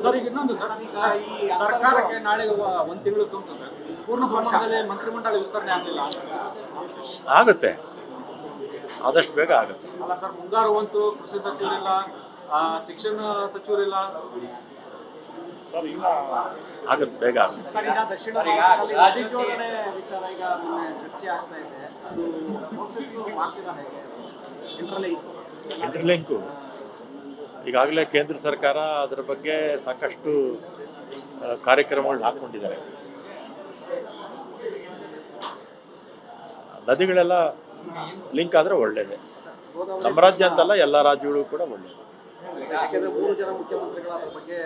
Sir ಈಗ ಇನ್ನೊಂದು sir, ಈ ಸರ್ಕಾರಕ್ಕೆ ನಾಳೆ ಒಂದು ತಿಂಗಳು ತುಂಬಿತು ಸರ್, ಪೂರ್ಣ ಪ್ರಮಾಣದಲ್ಲಿ ಮಂತ್ರಿಮಂಡಲ ವಿಸ್ತರಣೆ ಆಗಲಿಲ್ಲ ಆಗುತ್ತೆ, ಆದಷ್ಟು ಬೇಗ ಆಗುತ್ತೆ. ಅಲ್ಲ ಸರ್, ಮುಂಗಾರು ಬಂತು, ಕೃಷಿ ಸಚಿವರಿಲ್ಲ, ಶಿಕ್ಷಣ ಸಚಿವರಿಲ್ಲ ಆಗುತ್ತೆ, ಬೇಗ ಆಗುತ್ತೆ. ಸರ್. ಈಗ ದಕ್ಷಿಣ ಭಾರತದಲ್ಲಿ ನದಿ ಜೋಡಣೆ ವಿಚಾರ ಈಗ ಚರ್ಚೆ ಆಗ್ತಾ ಇದೆ, ಅದು ಪ್ರೋಸೆಸ್ ಮಾಡ್ತಿದ್ದಾರೆ ಇಂಟರ್ಲಿಂಕು ಈಗಾಗಲೇ ಕೇಂದ್ರ ಸರ್ಕಾರ ಅದರ ಬಗ್ಗೆ ಸಾಕಷ್ಟು ಕಾರ್ಯಕ್ರಮಗಳನ್ನ ಹಾಕ್ಕೊಂಡಿದ್ದಾರೆ. ನದಿಗಳೆಲ್ಲ ಲಿಂಕ್ ಆದರೆ ಒಳ್ಳೆಯದೇ, ನಮ್ಮ ರಾಜ್ಯ ಅಂತಲ್ಲ ಎಲ್ಲ ರಾಜ್ಯಗಳು ಕೂಡ ಒಳ್ಳೆಯದು. ಯಾಕೆಂದ್ರೆ 3 ಜನ ಮುಖ್ಯಮಂತ್ರಿಗಳ ಅದ್ರ ಬಗ್ಗೆ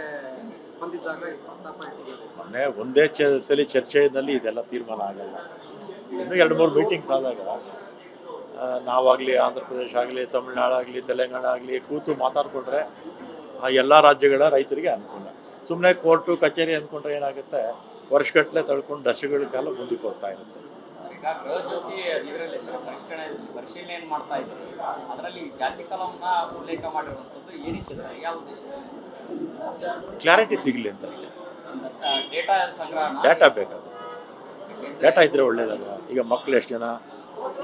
ಬಂದಿದ್ದಾಗ ಪ್ರಸ್ತಾಪ ಇಟ್ಟಿದ್ದಾರೆ. ಮೊನ್ನೆ ಒಂದೇ ಸಲ ಚರ್ಚೆಯಲ್ಲಿ ಇದೆಲ್ಲ ತೀರ್ಮಾನ ಆಗಲ್ಲ. ಇನ್ನೂ 2-3 ಮೀಟಿಂಗ್ಸ್ ಆದಾಗ ನಾವಾಗಲಿ, ಆಂಧ್ರ ಪ್ರದೇಶ ಆಗಲಿ, ತಮಿಳ್ನಾಡು ಆಗಲಿ, ತೆಲಂಗಾಣ ಆಗಲಿ ಕೂತು ಮಾತಾಡಿಕೊಂಡ್ರೆ ಆ ಎಲ್ಲ ರಾಜ್ಯಗಳ ರೈತರಿಗೆ ಅನುಕೂಲ. ಸುಮ್ಮನೆ ಕೋರ್ಟು ಕಚೇರಿ ಅಂದ್ಕೊಂಡ್ರೆ ಏನಾಗುತ್ತೆ, ವರ್ಷಗಟ್ಟಲೆ ತಳ್ಕೊಂಡು ದಶಗಳ ಕಾಲ ಮುಂದಕ್ಕೆ ಹೋಗ್ತಾ ಇರುತ್ತೆ. ಈಗ ಗೃಹ ಜ್ಯೋತಿ ಇದರಲ್ಲಿ ಪರಿಶೀಲನೆ ಮಾಡ್ತಾ ಇದ್ದಾರೆ, ಅದರಲ್ಲಿ ಜಾತಿ ಕಲಂನ ಉಲ್ಲೇಖ ಮಾಡಿರುವಂಥದ್ದು ಏನಿದೆ ಸರ್, ಯಾವ ಉದ್ದೇಶ? ಕ್ಲಾರಿಟಿ ಸಿಗಲಿ ಅಂತ ಅಷ್ಟೇ. ಡೇಟಾ ಸಂಗ್ರಹ, ಡೇಟಾ ಬೇಕಾಗುತ್ತೆ. ಡೇಟಾ ಇದ್ದರೆ ಒಳ್ಳೇದಲ್ವ. ಈಗ ಮಕ್ಕಳು ಎಷ್ಟು ಜನ,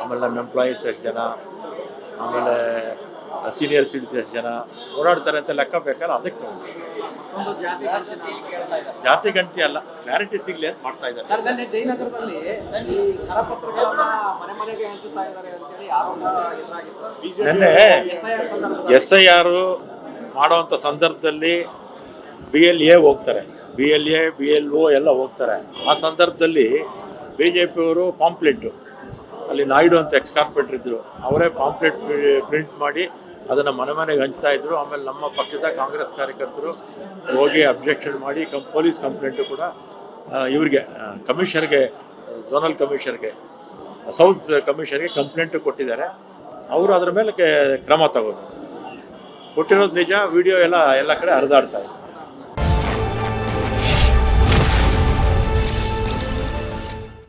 ಆಮೇಲೆ ನಮ್ಮ ಎಂಪ್ಲಾಯೀಸ್ ಎಷ್ಟು ಜನ, ಆಮೇಲೆ ಸೀನಿಯರ್ ಸಿಟಿಸನ್ ಎಷ್ಟು ಜನ ಓಡಾಡ್ತಾರೆ ಅಂತ ಲೆಕ್ಕ ಬೇಕಲ್ಲ, ಅದಕ್ಕೆ ತಗೊಂಡು ಜಾತಿ ಗಣತಿ ಅಲ್ಲ, ಕ್ಲಾರಿಟಿ ಸಿಗಲಿ ಅಂತ ಮಾಡ್ತಾ ಇದ್ದಾರೆ. ಸರ್, ಜಯನಗರದಲ್ಲಿ ಈ ಕರಪತ್ರಗಳನ್ನ ಮನೆ ಮನೆಗೆ ಹಂಚುತ್ತಾ ಇದ್ದಾರೆ ಅಂತೇಳಿ ಆರೋಪ ಎದುರಾಗಿತ್ತು. ನಿನ್ನೆ SIR ಮಾಡೋವಂಥ ಸಂದರ್ಭದಲ್ಲಿ BLA ಹೋಗ್ತಾರೆ, BLA BLO ಎಲ್ಲ ಹೋಗ್ತಾರೆ. ಆ ಸಂದರ್ಭದಲ್ಲಿ BJPಯವರು ಪಾಂಪ್ಲೆಟ್ಟು, ಅಲ್ಲಿ ನಾಯ್ಡು ಅಂತ ಎಕ್ಸ್ ಕಾರ್ಪೊರೇಟರ್ ಇದ್ದರು, ಅವರೇ ಪಾಂಪ್ಲೆಟ್ ಪ್ರಿಂಟ್ ಮಾಡಿ ಅದನ್ನು ಮನೆ ಮನೆಗೆ ಹಂಚ್ತಾ ಇದ್ರು. ಆಮೇಲೆ ನಮ್ಮ ಪಕ್ಷದ ಕಾಂಗ್ರೆಸ್ ಕಾರ್ಯಕರ್ತರು ಹೋಗಿ ಅಬ್ಜೆಕ್ಷನ್ ಮಾಡಿ ಪೊಲೀಸ್ ಕಂಪ್ಲೇಂಟು ಕೂಡ ಇವರಿಗೆ ಕಮಿಷನರ್ಗೆ, ಝೋನಲ್ ಕಮಿಷನರ್ಗೆ, ಸೌತ್ ಕಮಿಷನರ್ಗೆ ಕಂಪ್ಲೇಂಟು ಕೊಟ್ಟಿದ್ದಾರೆ. ಅವರು ಅದರ ಮೇಲೆ ಕ್ರಮ ತಗೋದು ಕೊಟ್ಟಿರೋದು ನಿಜ. ವಿಡಿಯೋ ಎಲ್ಲ ಕಡೆ ಹರಿದಾಡ್ತಾ ಇದೆ.